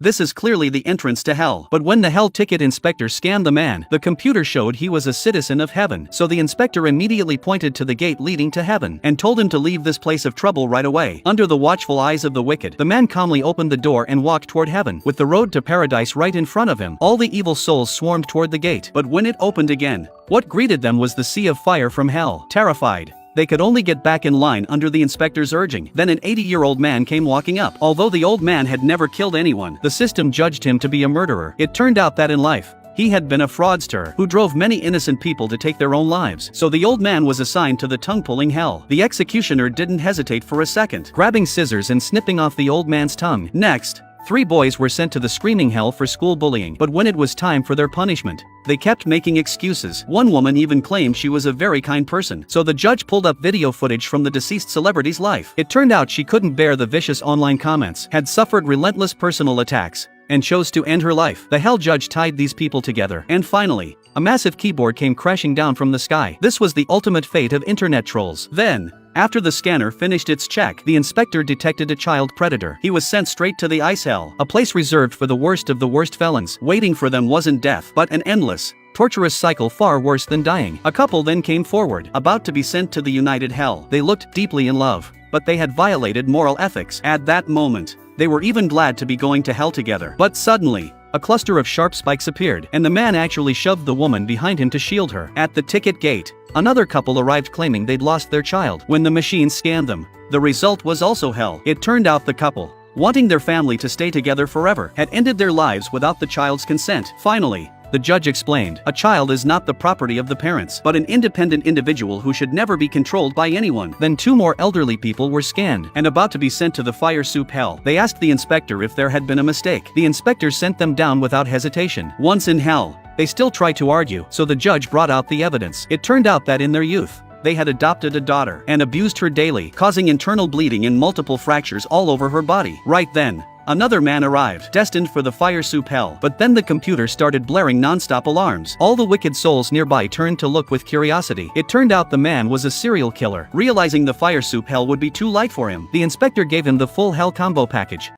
This is clearly the entrance to hell. But when the hell ticket inspector scanned the man, the computer showed he was a citizen of heaven. So the inspector immediately pointed to the gate leading to heaven and told him to leave this place of trouble right away. Under the watchful eyes of the wicked, the man calmly opened the door and walked toward heaven, with the road to paradise right in front of him. All the evil souls swarmed toward the gate, but when it opened again, what greeted them was the sea of fire from hell. Terrified, they could only get back in line under the inspector's urging. Then an 80-year-old man came walking up. Although the old man had never killed anyone, the system judged him to be a murderer. It turned out that in life, he had been a fraudster who drove many innocent people to take their own lives. So the old man was assigned to the tongue-pulling hell. The executioner didn't hesitate for a second, grabbing scissors and snipping off the old man's tongue. Next, 3 boys were sent to the screaming hell for school bullying. But when it was time for their punishment, they kept making excuses. One woman even claimed she was a very kind person. So the judge pulled up video footage from the deceased celebrity's life. It turned out she couldn't bear the vicious online comments, had suffered relentless personal attacks, and chose to end her life. The hell judge tied these people together. And finally, a massive keyboard came crashing down from the sky. This was the ultimate fate of internet trolls. Then, after the scanner finished its check, the inspector detected a child predator. He was sent straight to the ice hell, a place reserved for the worst of the worst felons. Waiting for them wasn't death, but an endless, torturous cycle far worse than dying. A couple then came forward, about to be sent to the united hell. They looked deeply in love, but they had violated moral ethics. At that moment, they were even glad to be going to hell together. But suddenly, a cluster of sharp spikes appeared, and the man actually shoved the woman behind him to shield her. At the ticket gate, another couple arrived claiming they'd lost their child. When the machine scanned them, the result was also hell. It turned out the couple, wanting their family to stay together forever, had ended their lives without the child's consent. Finally, the judge explained, a child is not the property of the parents, but an independent individual who should never be controlled by anyone. Then 2 more elderly people were scanned and about to be sent to the fire soup hell. They asked the inspector if there had been a mistake. The inspector sent them down without hesitation. Once in hell, they still tried to argue, so the judge brought out the evidence. It turned out that in their youth, they had adopted a daughter and abused her daily, causing internal bleeding and multiple fractures all over her body. Right then, another man arrived, destined for the fire soup hell. But then the computer started blaring non-stop alarms. All the wicked souls nearby turned to look with curiosity. It turned out the man was a serial killer. Realizing the fire soup hell would be too light for him, the inspector gave him the full hell combo package.